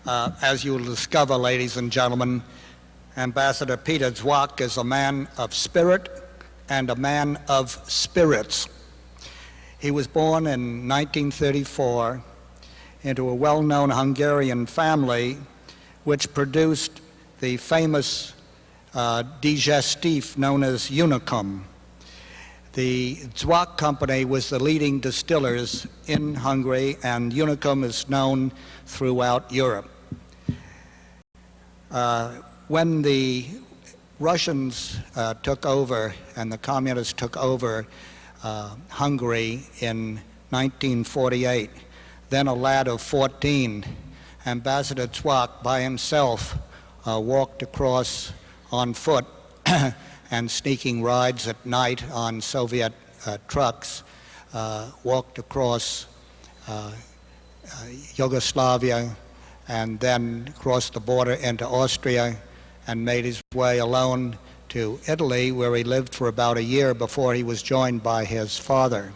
As you will discover, ladies and gentlemen, Ambassador Peter Zwack is a man of spirit and a man of spirits. He was born in 1934 into a well-known Hungarian family which produced the famous digestif known as Unicum. The Zwack company was the leading distillers in Hungary, and Unicum is known throughout Europe. When the Russians took over and the communists took over Hungary in 1948, then a lad of 14, Ambassador Zwack by himself walked across on foot and sneaking rides at night on Soviet trucks, walked across Yugoslavia and then crossed the border into Austria and made his way alone to Italy, where he lived for about a year before he was joined by his father.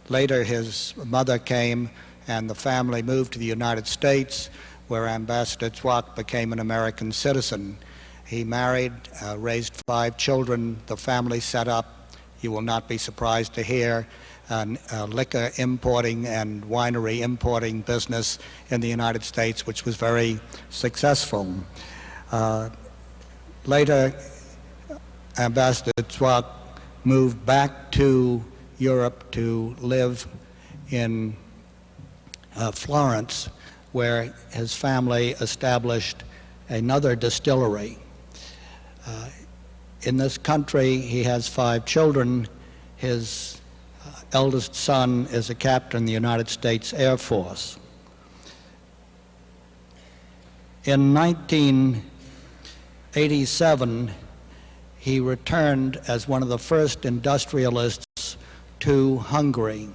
Later his mother came and the family moved to the United States, where Ambassador Zwack became an American citizen. He married, raised 5 children. The family set up, you will not be surprised to hear, a liquor importing and winery importing business in the United States, which was very successful. Later, Ambassador Zwack moved back to Europe to live in Florence, where his family established another distillery. In this country, he has 5 children. His eldest son is a captain in the United States Air Force. In 1987, he returned as one of the first industrialists to Hungary,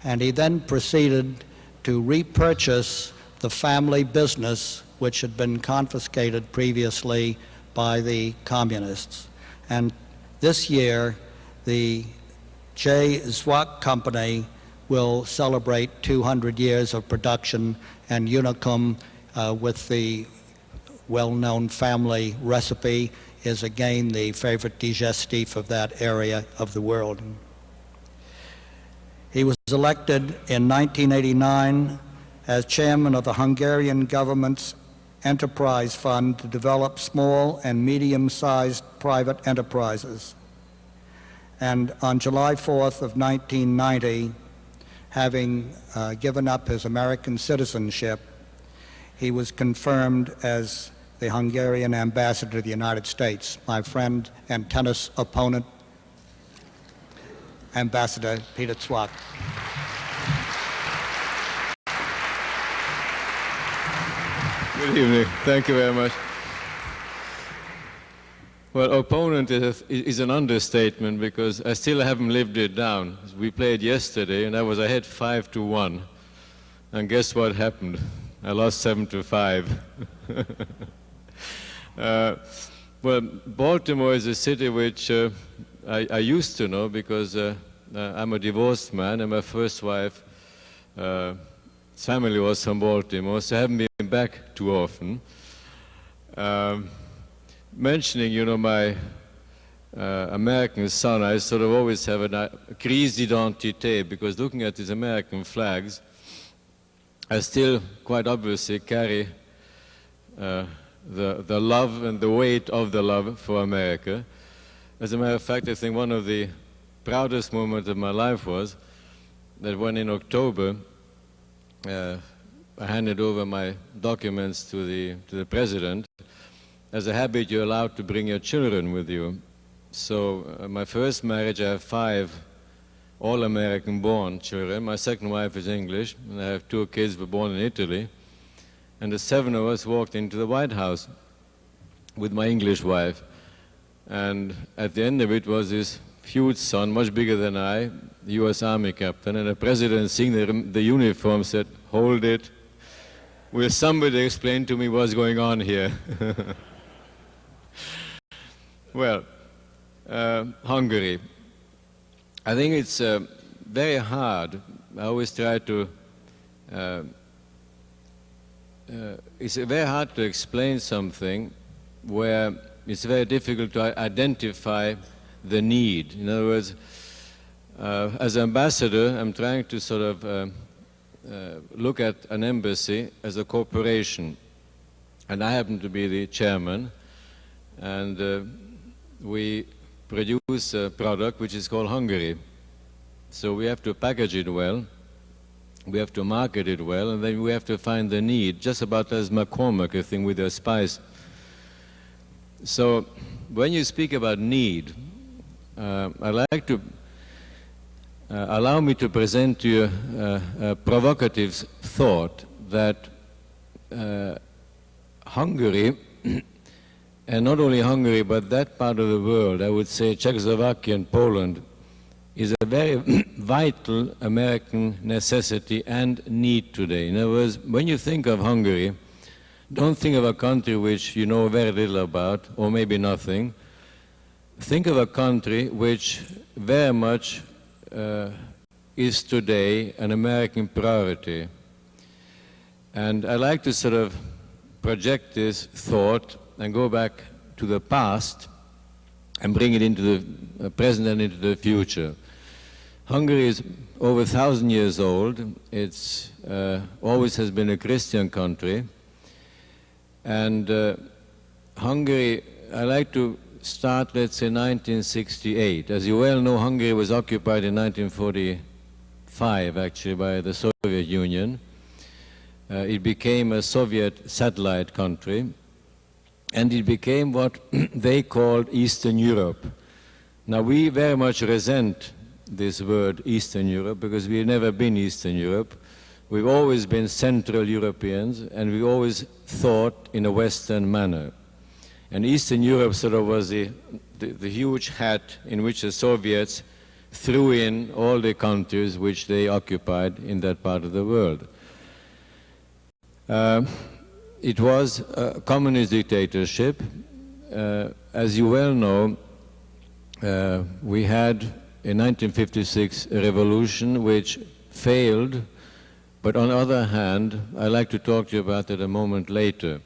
and he then proceeded to repurchase the family business which had been confiscated previously by the communists. And this year, the J. Zwack Company will celebrate 200 years of production, and Unicum, with the well-known family recipe, is again the favorite digestif of that area of the world. He was elected in 1989 as chairman of the Hungarian government's enterprise fund to develop small and medium-sized private enterprises. And on July 4th of 1990, having given up his American citizenship, he was confirmed as the Hungarian ambassador to the United States. My friend and tennis opponent, Ambassador Peter Zwack. Good evening. Thank you very much. Well, opponent is an understatement, because I still haven't lived it down. We played yesterday and I was ahead 5-1. And guess what happened? I lost 7-5. Well, Baltimore is a city which I used to know, because I'm a divorced man and my first wife, his family was from Baltimore, so I haven't been back too often. Mentioning, you know, my American son, I sort of always have a crise d'identité, because looking at these American flags, I still quite obviously carry the love and the weight of the love for America. As a matter of fact, I think one of the proudest moments of my life was that when in October I handed over my documents to the president. As a habit, you're allowed to bring your children with you. So my first marriage, I have 5 all-American born children. My second wife is English, and I have 2 kids who were born in Italy. And the 7 of us walked into the White House with my English wife. And at the end of it was this huge son, much bigger than I, U.S. Army captain, and the president, seeing the uniform, said, "Hold it. Will somebody explain to me what's going on here?" Well, Hungary. I think it's very hard. I always try to it's very hard to explain something where it's very difficult to identify the need. In other words, as ambassador, I'm trying to sort of look at an embassy as a corporation, and I happen to be the chairman, and we produce a product which is called Hungary. So we have to package it well, we have to market it well, and then we have to find the need, just about as McCormick, I think, with the spice. So when you speak about need, I'd like to allow me to present to you a provocative thought that Hungary, and not only Hungary, but that part of the world, I would say Czechoslovakia and Poland, is a very vital American necessity and need today. In other words, when you think of Hungary, don't think of a country which you know very little about, or maybe nothing. Think of a country which very much is today an American priority. And I like to sort of project this thought and go back to the past and bring it into the present and into the future. Hungary is over 1,000 years old. It's always has been a Christian country. And Hungary, I like to start, let's say, 1968. As you well know, Hungary was occupied in 1945, actually, by the Soviet Union. It became a Soviet satellite country, and it became what they called Eastern Europe. Now, we very much resent this word Eastern Europe because we've never been Eastern Europe. We've always been Central Europeans, and we always thought in a Western manner. And Eastern Europe sort of was the huge hat in which the Soviets threw in all the countries which they occupied in that part of the world. It was a communist dictatorship. As you well know, we had in 1956 a revolution which failed, but on the other hand, I'd like to talk to you about it a moment later.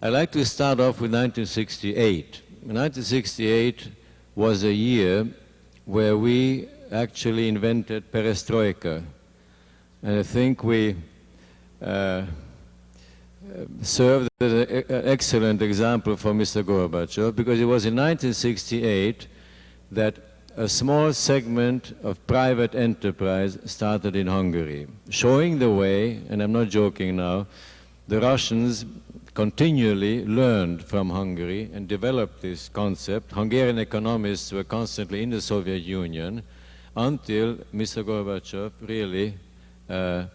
I'd like to start off with 1968. 1968 was a year where we actually invented perestroika. And I think we served as an excellent example for Mr. Gorbachev, because it was in 1968 that a small segment of private enterprise started in Hungary, showing the way, and I'm not joking now, the Russians continually learned from Hungary and developed this concept. Hungarian economists were constantly in the Soviet Union until Mr. Gorbachev really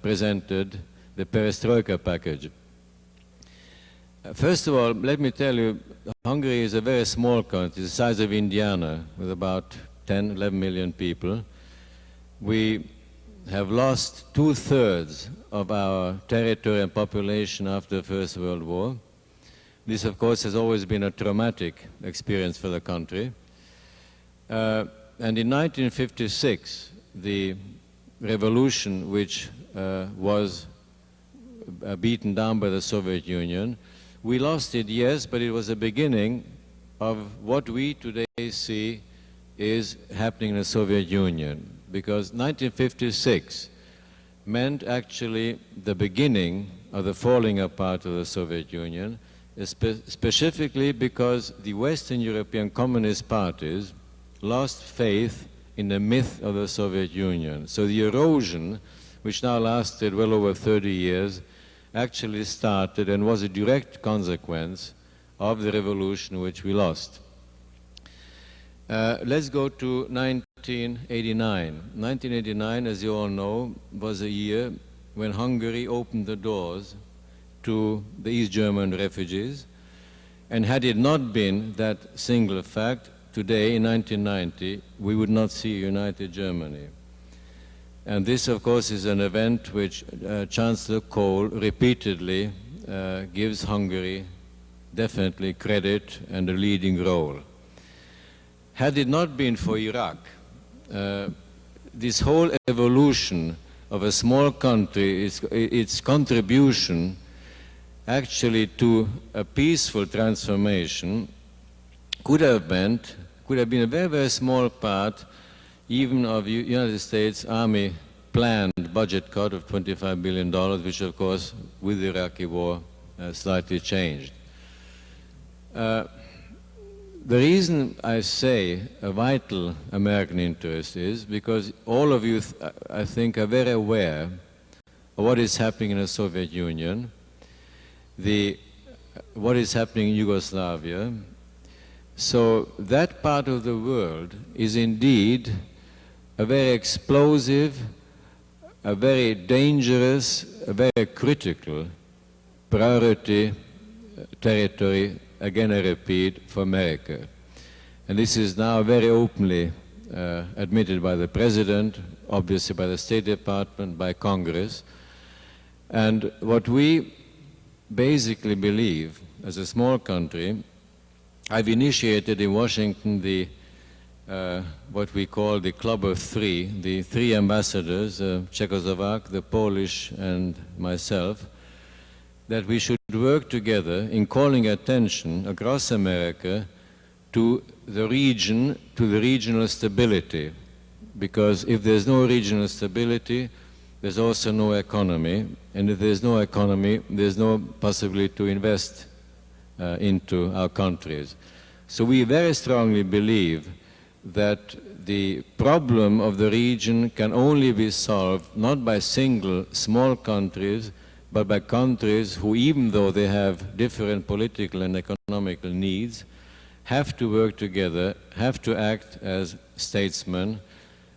presented the perestroika package. First of all, let me tell you, Hungary is a very small country, the size of Indiana, with about 10, 11 million people. We have lost 2/3 of our territory and population after the First World War. This, of course, has always been a traumatic experience for the country. And in 1956, the revolution which was beaten down by the Soviet Union, we lost it, yes, but it was the beginning of what we today see is happening in the Soviet Union, because 1956 meant actually the beginning of the falling apart of the Soviet Union, specifically because the Western European communist parties lost faith in the myth of the Soviet Union. So the erosion, which now lasted well over 30 years, actually started and was a direct consequence of the revolution which we lost. Let's go to 1989. 1989, as you all know, was a year when Hungary opened the doors to the East German refugees. And had it not been that single fact, today, in 1990, we would not see a united Germany. And this, of course, is an event which Chancellor Kohl repeatedly gives Hungary definitely credit and a leading role. Had it not been for Iraq, this whole evolution of a small country, its contribution actually to a peaceful transformation could have been a very, very small part even of United States Army planned budget cut of $25 billion, which of course with the Iraqi war slightly changed. The reason I say a vital American interest is because all of you, I think, are very aware of what is happening in the Soviet Union, what is happening in Yugoslavia. So that part of the world is indeed a very explosive, a very dangerous, a very critical priority territory, again I repeat, for America. And this is now very openly admitted by the President, obviously by the State Department, by Congress. And what we basically believe, as a small country, I've initiated in Washington what we call the Club of Three, the three ambassadors, Czechoslovak, the Polish, and myself, that we should work together in calling attention across America to the region, to the regional stability. Because if there's no regional stability, there's also no economy. And if there's no economy, there's no possibility to invest into our countries. So we very strongly believe that the problem of the region can only be solved not by single small countries, but by countries who, even though they have different political and economical needs, have to work together, have to act as statesmen,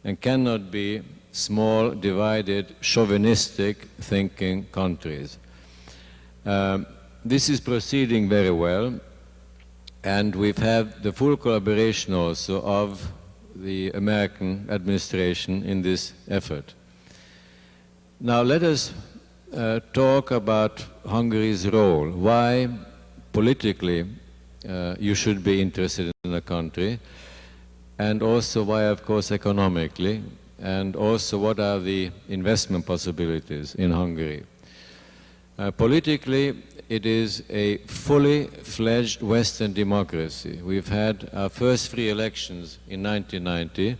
and cannot be small, divided, chauvinistic thinking countries. This is proceeding very well, and we've had the full collaboration also of the American administration in this effort. Now let us talk about Hungary's role, why politically you should be interested in the country, and also why, of course, economically, and also what are the investment possibilities in Hungary. Politically, it is a fully fledged Western democracy. We've had our first free elections in 1990.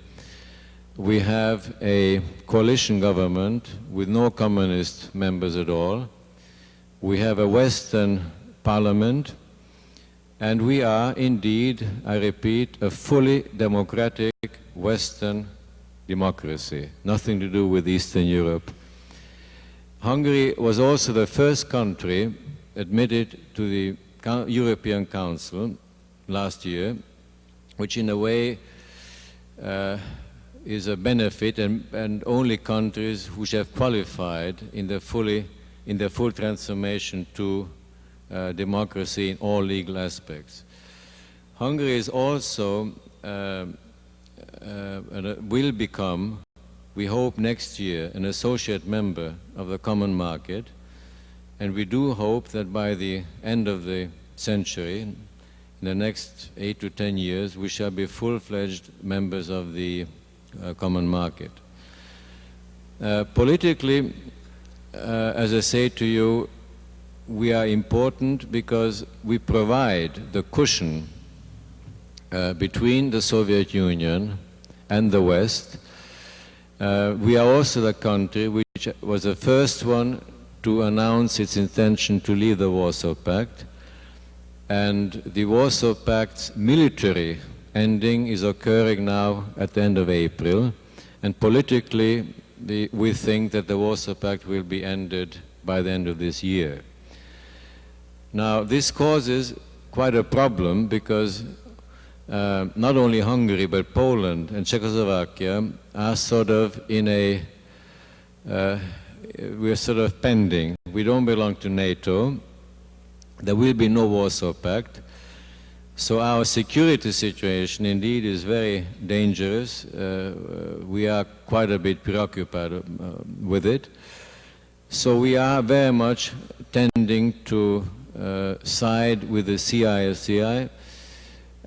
We have a coalition government with no communist members at all. We have a Western parliament, and we are indeed, I repeat, a fully democratic Western democracy, nothing to do with Eastern Europe. Hungary was also the first country admitted to the European Council last year, which in a way is a benefit, and only countries which have qualified in the full transformation to democracy in all legal aspects. Hungary is also will become, we hope next year, an associate member of the common market, and we do hope that by the end of the century, in the next 8 to 10 years, we shall be full-fledged members of the common market. Politically, as I say to you, we are important because we provide the cushion between the Soviet Union and the West. We are also the country which was the first one to announce its intention to leave the Warsaw Pact, and the Warsaw Pact's military ending is occurring now at the end of April, and politically we think that the Warsaw Pact will be ended by the end of this year. Now this causes quite a problem because not only Hungary but Poland and Czechoslovakia are sort of in a, we're sort of pending. We don't belong to NATO. There will be no Warsaw Pact. So our security situation indeed is very dangerous. We are quite a bit preoccupied with it. So we are very much tending to side with the CISCI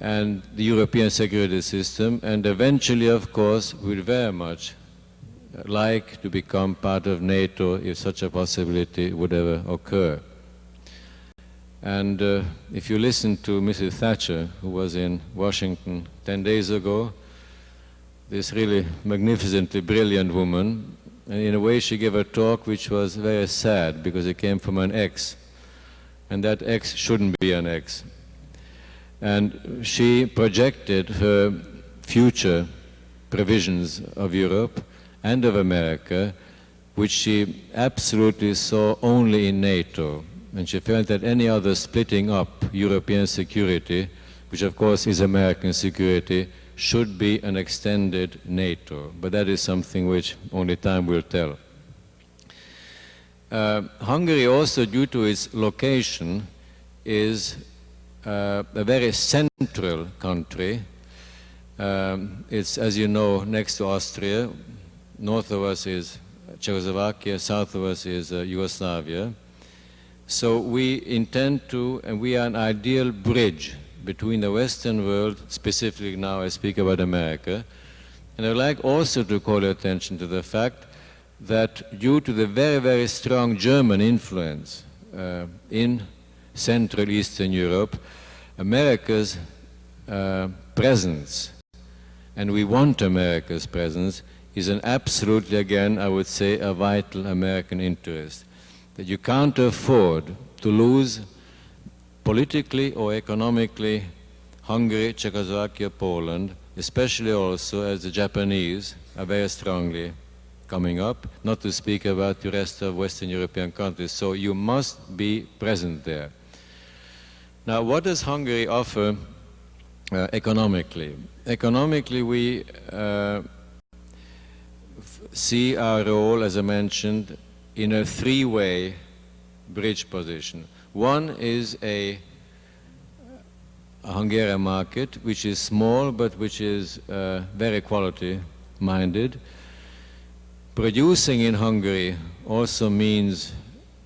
and the European security system, and eventually, of course, we'd very much like to become part of NATO if such a possibility would ever occur. And if you listen to Mrs. Thatcher, who was in Washington 10 days ago, this really magnificently brilliant woman, and in a way she gave a talk which was very sad because it came from an ex, and that ex shouldn't be an ex. And she projected her future provisions of Europe and of America, which she absolutely saw only in NATO. And she felt that any other splitting up European security, which of course is American security, should be an extended NATO. But that is something which only time will tell. Hungary also, due to its location, is a very central country. It's, as you know, next to Austria. North of us is Czechoslovakia, south of us is Yugoslavia. So we intend to, and we are an ideal bridge between the Western world, specifically now I speak about America, and I'd like also to call attention to the fact that due to the very, very strong German influence in Central Eastern Europe, America's presence, and we want America's presence, is an absolutely, again, I would say, a vital American interest. That you can't afford to lose politically or economically Hungary, Czechoslovakia, Poland, especially also as the Japanese are very strongly coming up, not to speak about the rest of Western European countries. So you must be present there. Now, what does Hungary offer economically? Economically, we see our role, as I mentioned, in a three-way bridge position. One is a Hungarian market, which is small, but which is very quality-minded. Producing in Hungary also means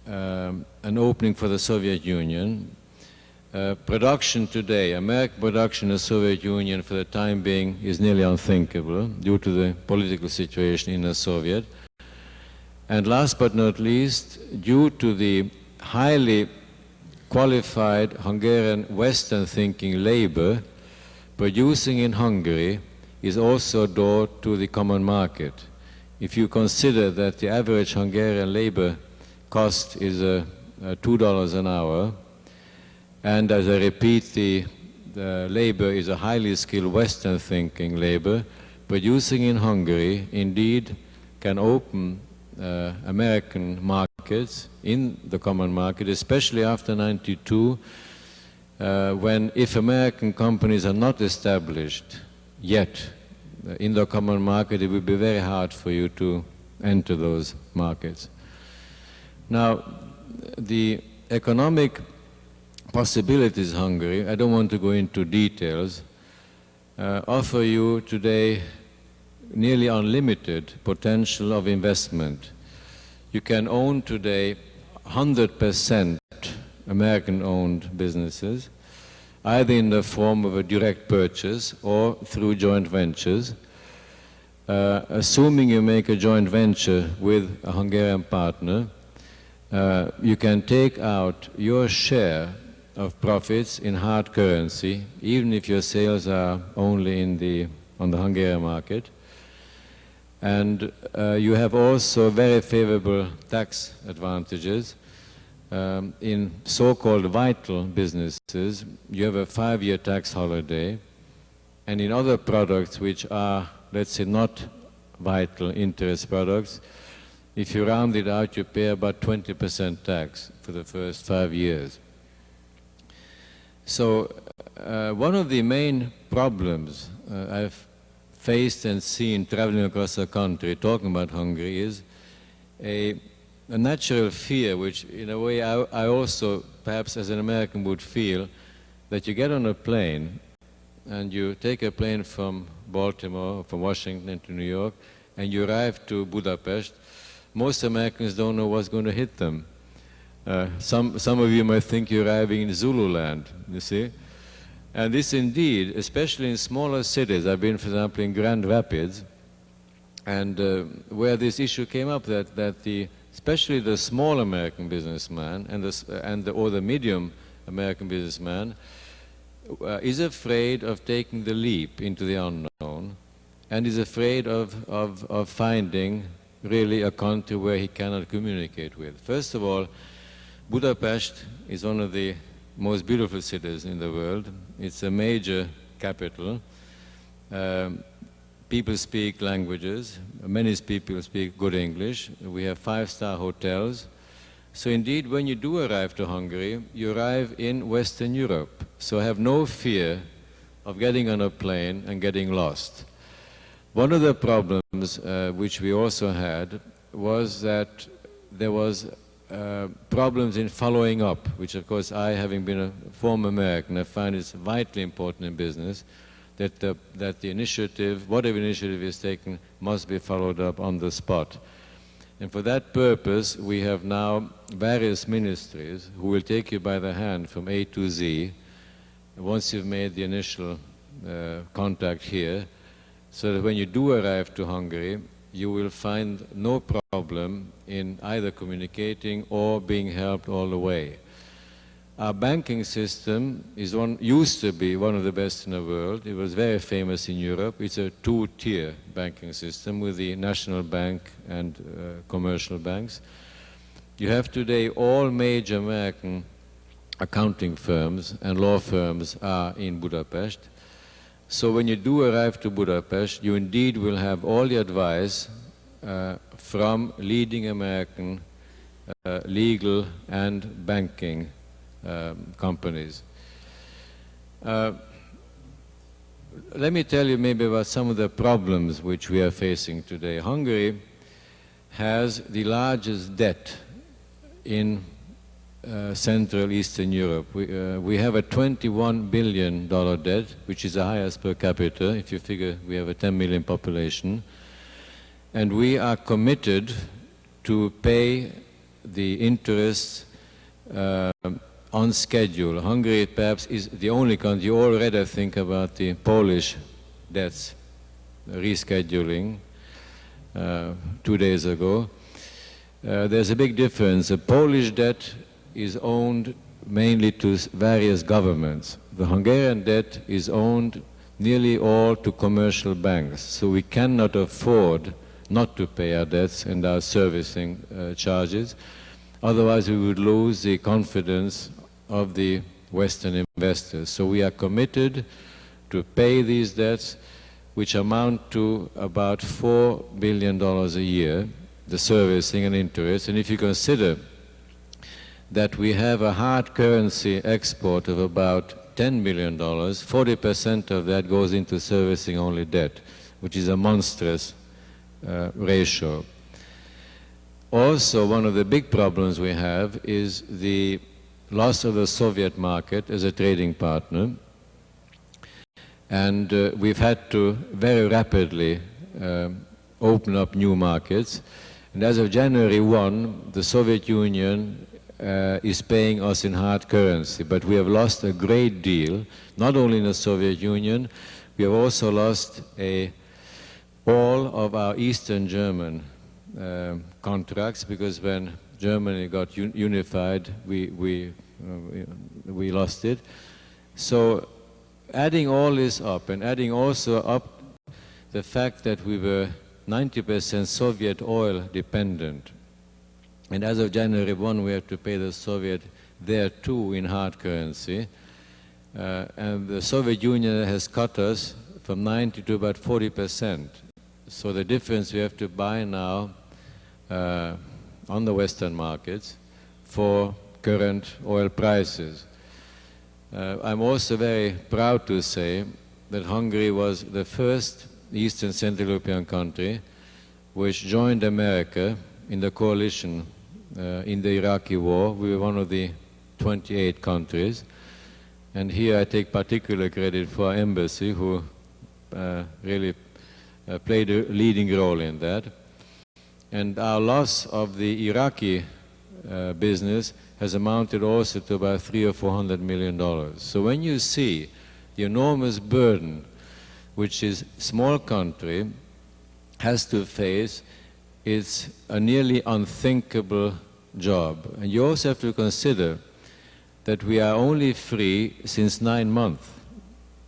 an opening for the Soviet Union. Production today, American production in the Soviet Union for the time being is nearly unthinkable due to the political situation in the Soviet. And last but not least, due to the highly qualified Hungarian Western thinking labor, producing in Hungary is also a door to the common market. If you consider that the average Hungarian labor cost is $2 an hour, and as I repeat, the labor is a highly skilled Western thinking labor, producing in Hungary indeed can open American markets in the common market, especially after '92, when if American companies are not established yet in the common market, it will be very hard for you to enter those markets. Now, the economic possibilities Hungary, I don't want to go into details, offer you today nearly unlimited potential of investment. You can own today 100% American-owned businesses, either in the form of a direct purchase or through joint ventures. Assuming you make a joint venture with a Hungarian partner, you can take out your share of profits in hard currency, even if your sales are only on the Hungarian market. And you have also very favorable tax advantages. In so-called vital businesses, you have a 5-year tax holiday. And in other products which are, let's say, not vital interest products, if you round it out, you pay about 20% tax for the first 5 years. So one of the main problems I've faced and seen traveling across the country, talking about Hungary, is a natural fear, which in a way I also, perhaps as an American, would feel, that you get on a plane and you take a plane from Baltimore, from Washington to New York, and you arrive to Budapest. Most Americans don't know what's going to hit them. Some of you might think you're arriving in Zululand, you see. And this indeed, especially in smaller cities, I've been, for example, in Grand Rapids, and where this issue came up, that especially the small American businessman or the medium American businessman, is afraid of taking the leap into the unknown and is afraid of finding really a country where he cannot communicate with. First of all, Budapest is one of the most beautiful cities in the world. It's a major capital. People speak languages. Many people speak good English. We have 5-star hotels. So indeed, when you do arrive to Hungary, you arrive in Western Europe. So have no fear of getting on a plane and getting lost. One of the problems which we also had was that there was problems in following up, which of course I, having been a former American, I find it's vitally important in business that the initiative, whatever initiative is taken, must be followed up on the spot. And for that purpose, we have now various ministries who will take you by the hand from A to Z once you've made the initial contact here, so that when you do arrive to Hungary, you will find no problem in either communicating or being helped all the way. Our banking system used to be one of the best in the world. It was very famous in Europe. It's a 2-tier banking system with the national bank and commercial banks. You have today all major American accounting firms and law firms are in Budapest. So when you do arrive to Budapest, you indeed will have all the advice from leading American legal and banking companies. Let me tell you maybe about some of the problems which we are facing today. Hungary has the largest debt in Central Eastern Europe. We have a $21 billion debt, which is the highest per capita, if you figure we have a 10 million population. And we are committed to pay the interest on schedule. Hungary perhaps is the only country. You already think about the Polish debts rescheduling 2 days ago. There's a big difference. The Polish debt is owned mainly to various governments. The Hungarian debt is owned nearly all to commercial banks, so we cannot afford not to pay our debts and our servicing charges. Otherwise, we would lose the confidence of the Western investors. So we are committed to pay these debts, which amount to about $4 billion a year, the servicing and interest. And if you consider that we have a hard currency export of about $10 million, 40% of that goes into servicing only debt, which is a monstrous ratio. Also, one of the big problems we have is the loss of the Soviet market as a trading partner. And we've had to very rapidly open up new markets. And as of January 1, the Soviet Union is paying us in hard currency, but we have lost a great deal, not only in the Soviet Union, we have also lost all of our Eastern German contracts, because when Germany got unified, we lost it. So adding all this up, and adding also up the fact that we were 90% Soviet oil dependent, and as of January 1, we have to pay the Soviet there too in hard currency. And the Soviet Union has cut us from 90 to about 40%. So the difference we have to buy now on the Western markets for current oil prices. I'm also very proud to say that Hungary was the first Eastern Central European country which joined America in the coalition in the Iraqi war. We were one of the 28 countries. And here I take particular credit for our embassy, who really played a leading role in that. And our loss of the Iraqi business has amounted also to about $300 or $400 million. So when you see the enormous burden which is small country has to face, it's a nearly unthinkable job. And you also have to consider that we are only free since 9 months.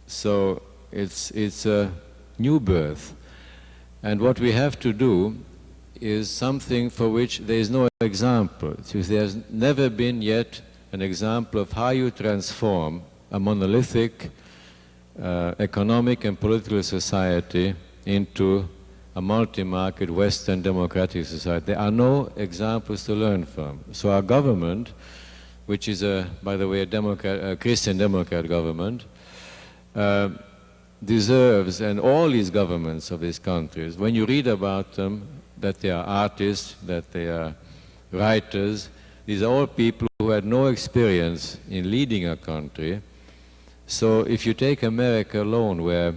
So it's a new birth. And what we have to do is something for which there is no example. So there's never been yet an example of how you transform a monolithic economic and political society into a multi-market Western democratic society. There are no examples to learn from. So our government, which is, by the way, a Christian Democrat government, deserves, and all these governments of these countries, when you read about them, that they are artists, that they are writers, these are all people who had no experience in leading a country. So if you take America alone, where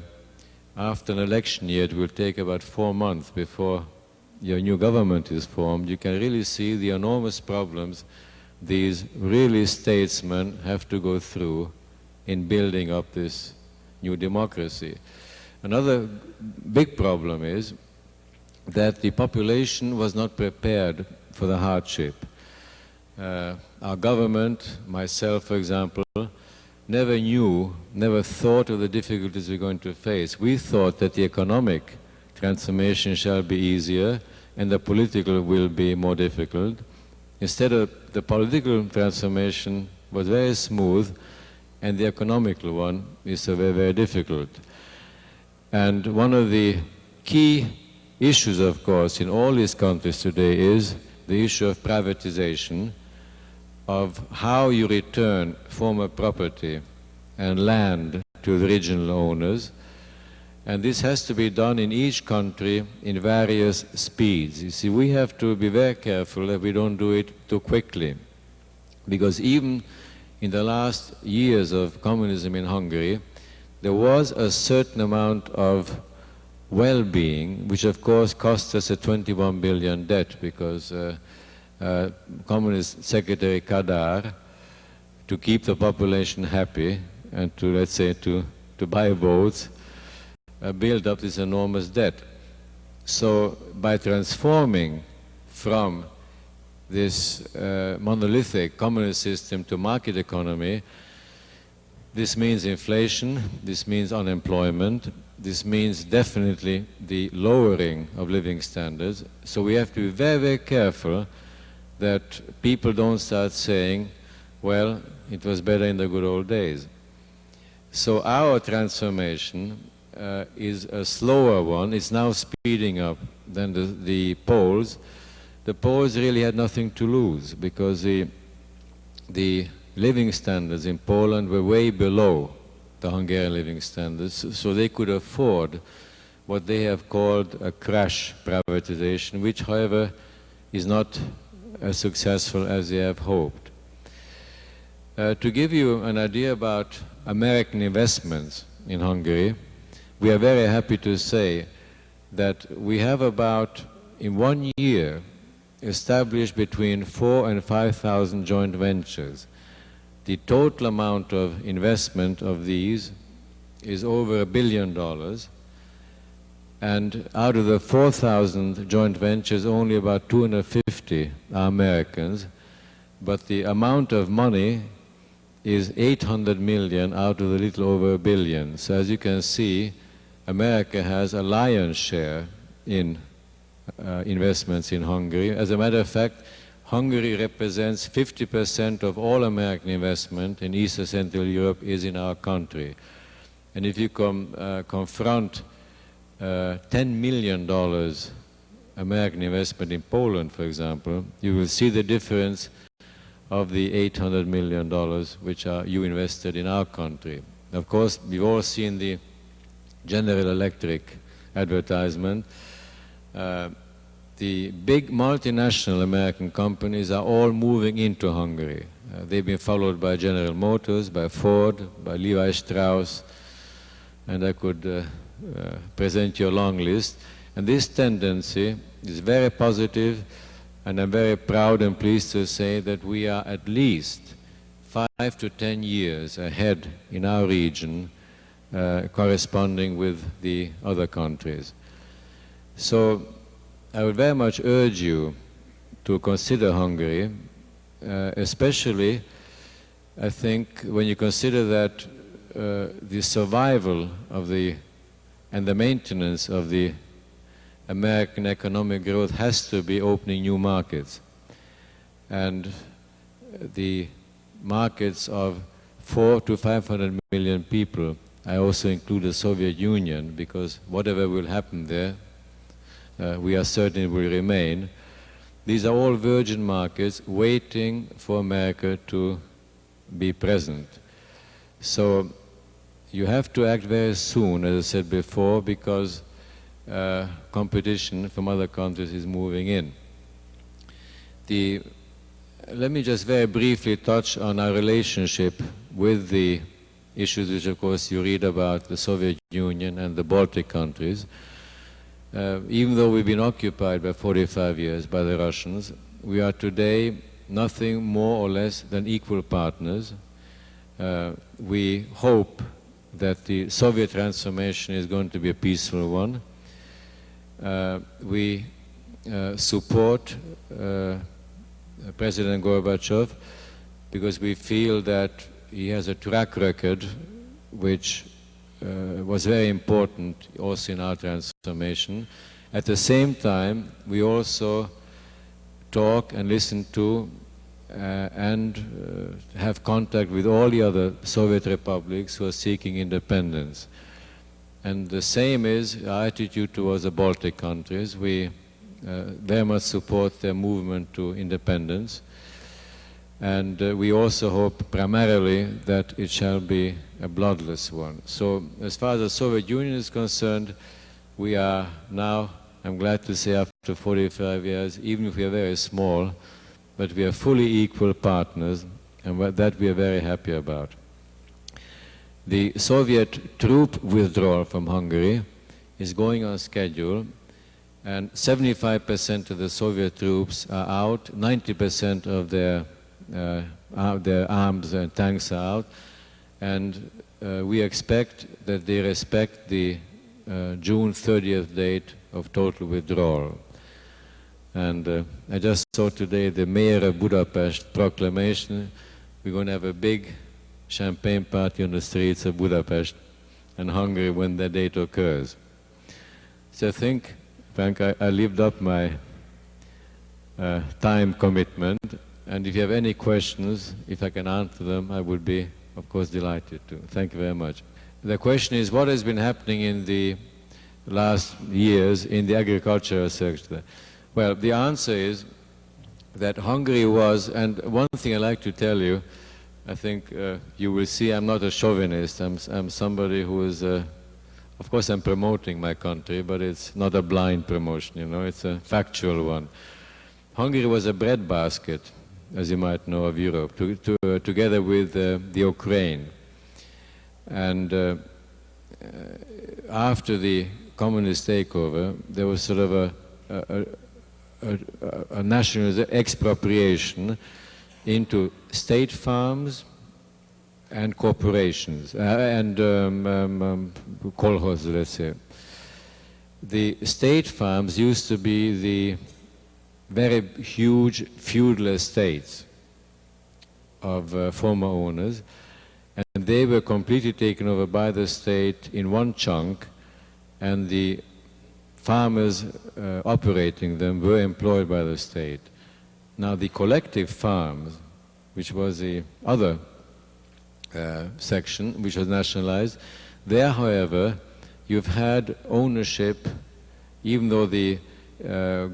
after an election year it will take about 4 months before your new government is formed, you can really see the enormous problems these really statesmen have to go through in building up this new democracy. Another big problem is that the population was not prepared for the hardship. Our government, myself for example, never thought of the difficulties we're going to face. We thought that the economic transformation shall be easier and the political will be more difficult. Instead of the political transformation was very smooth and the economical one is so very, very difficult. And one of the key issues, of course, in all these countries today is the issue of privatization, of how you return former property and land to the original owners. And this has to be done in each country in various speeds. You see, we have to be very careful that we don't do it too quickly. Because even in the last years of communism in Hungary, there was a certain amount of well-being, which of course cost us a 21 billion debt, because Communist Secretary Kadar, to keep the population happy and to, let's say, to buy votes, build up this enormous debt. So by transforming from this monolithic communist system to market economy, this means inflation, this means unemployment, this means definitely the lowering of living standards. So we have to be very, very careful that people don't start saying, well, it was better in the good old days. So our transformation is a slower one. It's now speeding up than the Poles. The Poles really had nothing to lose because the living standards in Poland were way below the Hungarian living standards, so they could afford what they have called a crash privatization, which, however, is not as successful as they have hoped. To give you an idea about American investments in Hungary, we are very happy to say that we have about, in 1 year, established between 4,000 and 5,000 joint ventures. The total amount of investment of these is over $1 billion, and out of the 4,000 joint ventures, only about 250 are Americans, but the amount of money is 800 million out of a little over $1 billion. So as you can see, America has a lion's share in investments in Hungary. As a matter of fact, Hungary represents 50% of all American investment in East and Central Europe is in our country. And if you confront $10 million American investment in Poland, for example, you will see the difference of the $800 million which you invested in our country. Of course, we've all seen the General Electric advertisement. The big multinational American companies are all moving into Hungary. They've been followed by General Motors, by Ford, by Levi Strauss, and I could present you a long list. And this tendency is very positive, and I'm very proud and pleased to say that we are at least 5 to 10 years ahead in our region, corresponding with the other countries. So I would very much urge you to consider Hungary, especially I think when you consider that the survival of and the maintenance of the American economic growth has to be opening new markets. And the markets of 400 to 500 million people, I also include the Soviet Union, because whatever will happen there, we are certain it will remain. These are all virgin markets waiting for America to be present. So you have to act very soon, as I said before, because competition from other countries is moving in. Let me just very briefly touch on our relationship with the issues which, of course, you read about, the Soviet Union and the Baltic countries. Even though we've been occupied by 45 years by the Russians, we are today nothing more or less than equal partners. We hope that the Soviet transformation is going to be a peaceful one. We support President Gorbachev because we feel that he has a track record which was very important also in our transformation. At the same time, we also talk and listen to and have contact with all the other Soviet republics who are seeking independence. And the same is our attitude towards the Baltic countries. We very much support their movement to independence. And we also hope primarily that it shall be a bloodless one. So as far as the Soviet Union is concerned, we are now, I'm glad to say, after 45 years, even if we are very small, but we are fully equal partners, and that we are very happy about. The Soviet troop withdrawal from Hungary is going on schedule, and 75% of the Soviet troops are out, 90% of their arms and tanks are out, and we expect that they respect the June 30th date of total withdrawal. And I just saw today the Mayor of Budapest proclamation. We're going to have a big champagne party on the streets of Budapest and Hungary when that date occurs. So I think, Frank, I lived up my time commitment. And if you have any questions, if I can answer them, I would be, of course, delighted to. Thank you very much. The question is, what has been happening in the last years in the agricultural sector? Well, the answer is that Hungary was, and one thing I'd like to tell you, I think you will see I'm not a chauvinist. I'm somebody who is, of course I'm promoting my country, but it's not a blind promotion, you know, it's a factual one. Hungary was a breadbasket, as you might know, of Europe, together with the Ukraine. And after the communist takeover, there was sort of a national expropriation into state farms and corporations, and kolkhozs, let's say. The state farms used to be the very huge feudal estates of former owners, and they were completely taken over by the state in one chunk, and the farmers operating them were employed by the state. Now the collective farms, which was the other section, which was nationalized, there, however, you've had ownership, even though the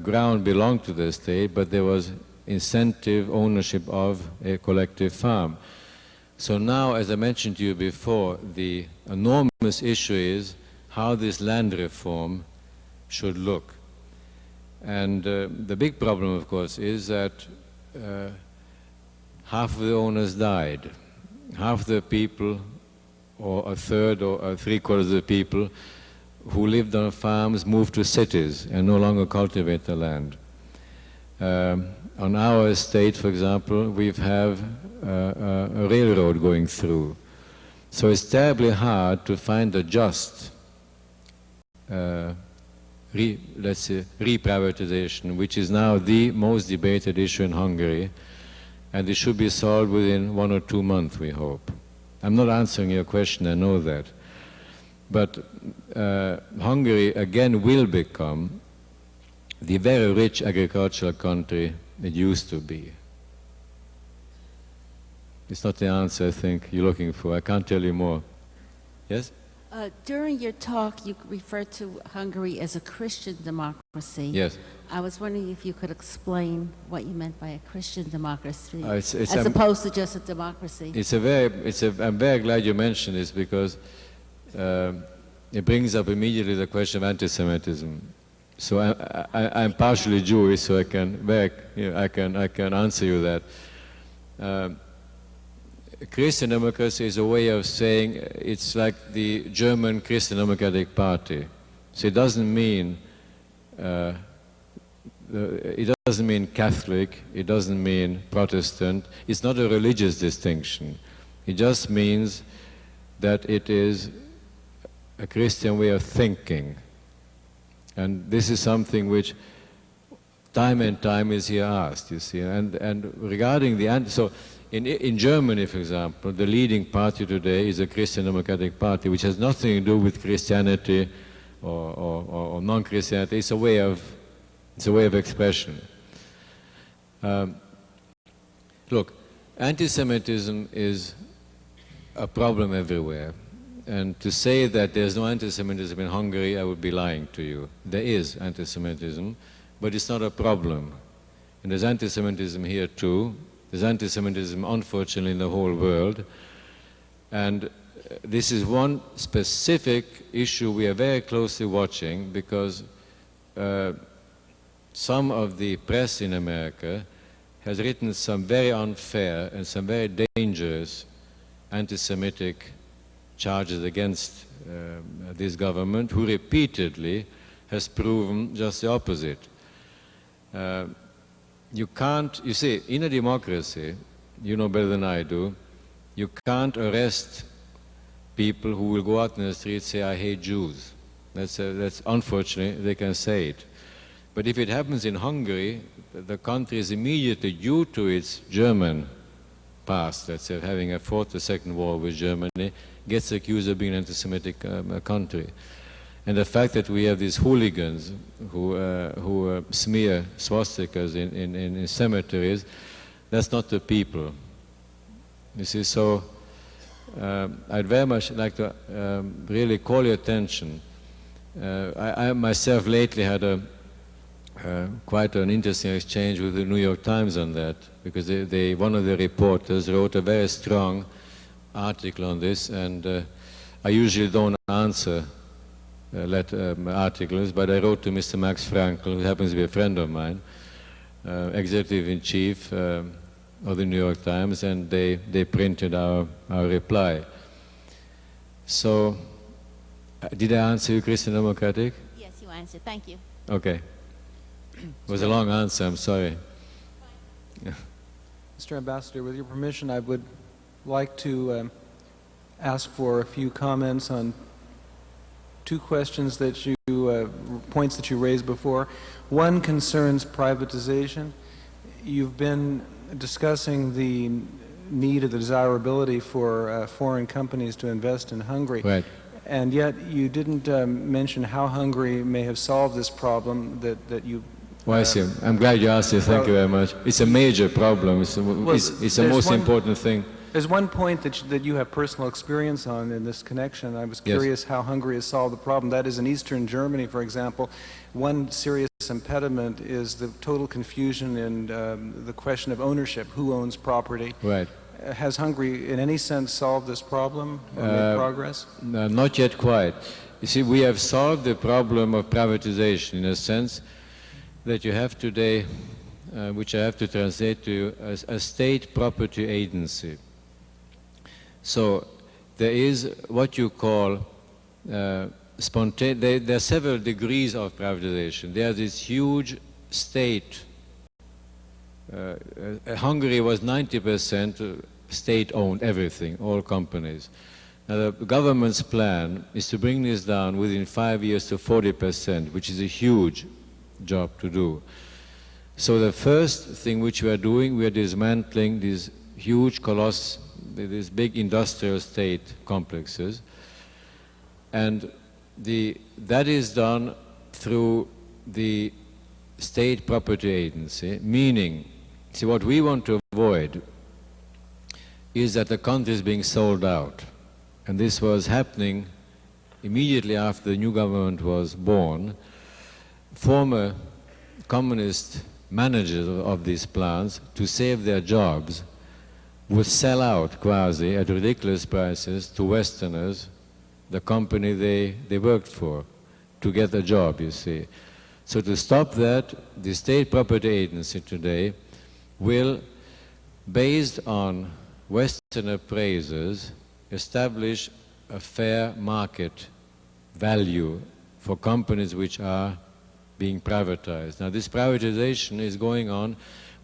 ground belonged to the state, but there was incentive ownership of a collective farm. So now, as I mentioned to you before, the enormous issue is how this land reform should look. And the big problem, of course, is that half of the owners died. Half the people, or a third or three-quarters of the people who lived on farms moved to cities and no longer cultivate the land. On our estate, for example, we have a railroad going through. So it's terribly hard to find a just let's say, reprivatization, which is now the most debated issue in Hungary. and it should be solved within 1 or 2 months, we hope. I'm not answering your question, I know that. But Hungary again will become the very rich agricultural country it used to be. It's not the answer I think you're looking for. I can't tell you more. Yes? During your talk, you referred to Hungary as a Christian democracy. Yes. I was wondering if you could explain what you meant by a Christian democracy, It's as opposed to just a democracy. I'm very glad you mentioned this because it brings up immediately the question of anti-Semitism. So I'm partially Jewish, so I can answer you that. Christian democracy is a way of saying it's like the German Christian Democratic Party. So it doesn't mean Catholic, it doesn't mean Protestant. It's not a religious distinction. It just means that it is a Christian way of thinking. And this is something which time and time is here asked, you see. And regarding the in Germany, for example, the leading party today is a Christian Democratic Party, which has nothing to do with Christianity or non-Christianity. It's a way of expression. Look, anti-Semitism is a problem everywhere. And to say that there's no anti-Semitism in Hungary, I would be lying to you. There is anti-Semitism, but it's not a problem. And there's anti-Semitism here too. There's anti-Semitism, unfortunately, in the whole world. And this is one specific issue we are very closely watching because some of the press in America has written some very unfair and some very dangerous anti-Semitic charges against this government, who repeatedly has proven just the opposite. You can't, you see, in a democracy, you know better than I do, you can't arrest people who will go out in the street and say, I hate Jews. That's unfortunately, they can say it. But if it happens in Hungary, the country is immediately, due to its German past, let's say, having fought the Second War with Germany, gets accused of being an anti-Semitic country. And the fact that we have these hooligans who smear swastikas in cemeteries, that's not the people. You see, so I'd very much like to really call your attention. I myself lately had quite an interesting exchange with the New York Times on that, because one of the reporters wrote a very strong article on this, and I usually don't answer articles, but I wrote to Mr. Max Frankl, who happens to be a friend of mine, executive-in-chief of the New York Times, and they printed our reply. So, did I answer you, Christian Democratic? Yes, you answered. Thank you. Okay. It was a long answer, I'm sorry. Mr. Ambassador, with your permission, I would like to ask for a few comments on two questions that you, points that you raised before. One concerns privatization. You've been discussing the need or the desirability for foreign companies to invest in Hungary. Right. And yet you didn't mention how Hungary may have solved this problem that you... Well, I see. I'm glad you asked it. Thank you very much. It's a major problem. It's the most important thing. There's one point that you have personal experience on in this connection. I was curious how Hungary has solved the problem. That is, in Eastern Germany, for example, one serious impediment is the total confusion in the question of ownership, who owns property. Right. Has Hungary, in any sense, solved this problem or made progress? No, not yet quite. You see, we have solved the problem of privatization in a sense that you have today, which I have to translate to you, as a state property agency. So there is what you call spontaneous. There are several degrees of privatization. There is this huge state. Hungary was 90% state-owned, everything, all companies. Now the government's plan is to bring this down within 5 years to 40%, which is a huge job to do. So the first thing which we are doing, we are dismantling these huge colossus, these big industrial state complexes, and that is done through the state property agency, meaning, see, what we want to avoid is that the country is being sold out. And this was happening immediately after the new government was born. Former communist managers of these plants, to save their jobs, would sell out quasi at ridiculous prices to Westerners, the company they worked for, to get a job, you see. So to stop that, the state property agency today will, based on Western appraisers, establish a fair market value for companies which are being privatized. Now this privatization is going on.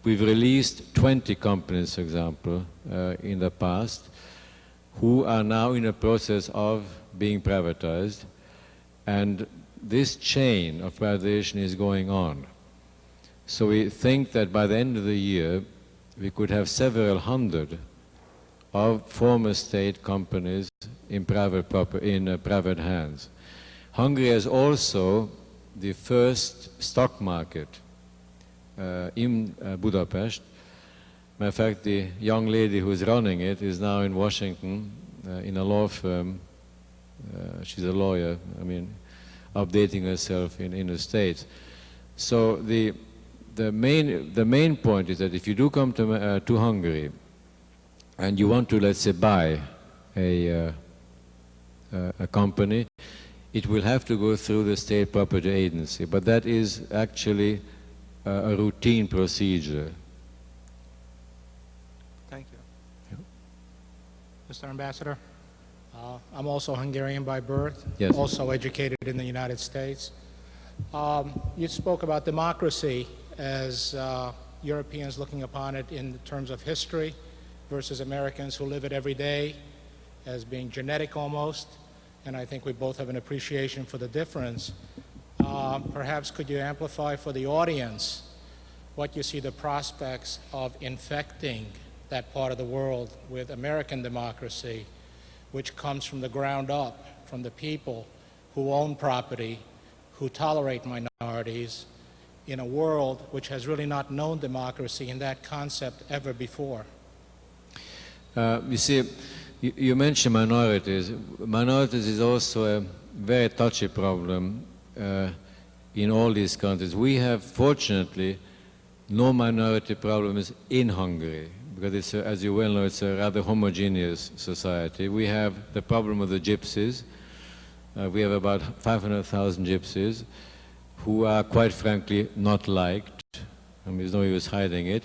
We've released 20 companies, for example, in the past, who are now in a process of being privatized, and this chain of privatization is going on. So we think that by the end of the year, we could have several hundred of former state companies in private hands. Hungary has also the first stock market in Budapest. Matter of fact, the young lady who is running it is now in Washington in a law firm. She's a lawyer, I mean, updating herself in the States. So the main point is that if you do come to Hungary and you want to, let's say, buy a company, it will have to go through the state property agency, but that is actually a routine procedure. Thank you. Mr. Ambassador, I'm also Hungarian by birth, Yes. also educated in the United States. You spoke about democracy as Europeans looking upon it in terms of history versus Americans who live it every day as being genetic almost, and I think we both have an appreciation for the difference. Perhaps could you amplify for the audience what you see the prospects of infecting that part of the world with American democracy, which comes from the ground up, from the people who own property, who tolerate minorities, in a world which has really not known democracy in that concept ever before? You see, you mentioned minorities. Minorities is also a very touchy problem in all these countries. We have, fortunately, no minority problems in Hungary, because it's as you well know, it's a rather homogeneous society. We have the problem of the gypsies. We have about 500,000 gypsies who are, quite frankly, not liked. I mean, there's no use hiding it.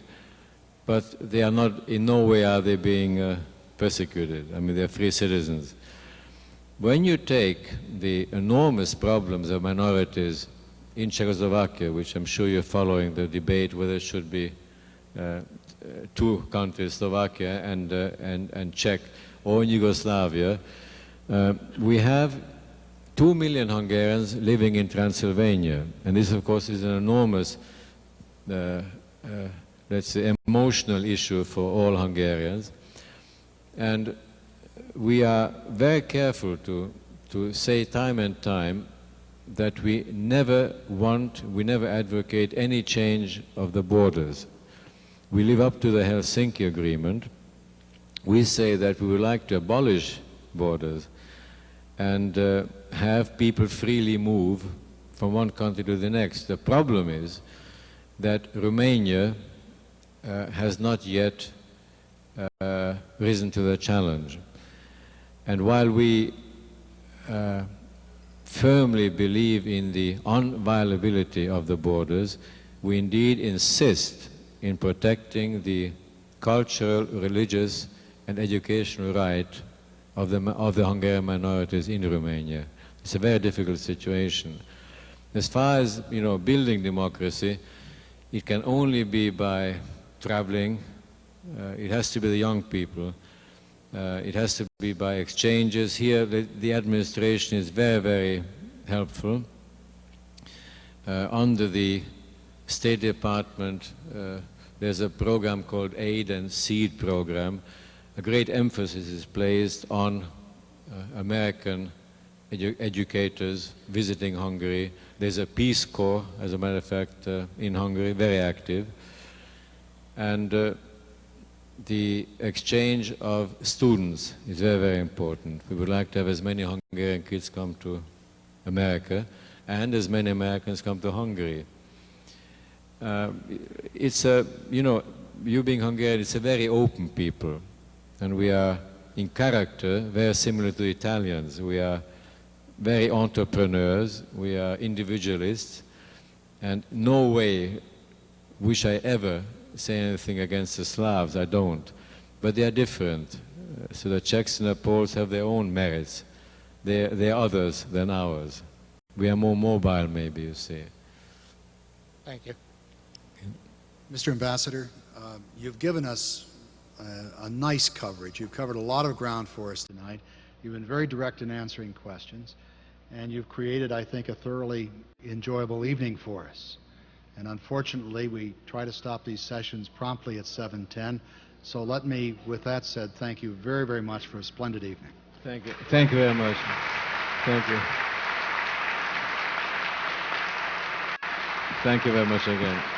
But they are not, in no way are they being persecuted. I mean, they're free citizens. When you take the enormous problems of minorities in Czechoslovakia, which I'm sure you're following the debate whether it should be two countries, Slovakia and Czech, or in Yugoslavia, we have 2 million Hungarians living in Transylvania. And this, of course, is an enormous, let's say, emotional issue for all Hungarians. And we are very careful to say time and time that we never advocate any change of the borders. We live up to the Helsinki Agreement. We say that we would like to abolish borders and have people freely move from one country to the next. The problem is that Romania has not yet risen to the challenge. And while we firmly believe in the inviolability of the borders, we indeed insist in protecting the cultural, religious, and educational right of the Hungarian minorities in Romania. It's a very difficult situation. As far as, you know, building democracy, it can only be by traveling. It has to be the young people. It has to be by exchanges. Here, the administration is very, very helpful. Under the State Department, there's a program called Aid and Seed Program. A great emphasis is placed on American educators visiting Hungary. There's a Peace Corps, as a matter of fact, in Hungary, very active. And the exchange of students is very, very important. We would like to have as many Hungarian kids come to America and as many Americans come to Hungary. It's a, you know, you being Hungarian, it's a very open people. And we are, in character, very similar to Italians. We are very entrepreneurs, we are individualists, and no way wish I ever say anything against the Slavs, I don't. But they are different. So the Czechs and the Poles have their own merits. They are others than ours. We are more mobile, maybe, you see. Thank you. Mr. Ambassador, you've given us a nice coverage. You've covered a lot of ground for us tonight. You've been very direct in answering questions, and you've created, I think, a thoroughly enjoyable evening for us. And unfortunately, we try to stop these sessions promptly at 7:10. So let me, with that said, thank you very, very much for a splendid evening. Thank you. Thank you very much. Thank you. Thank you very much again.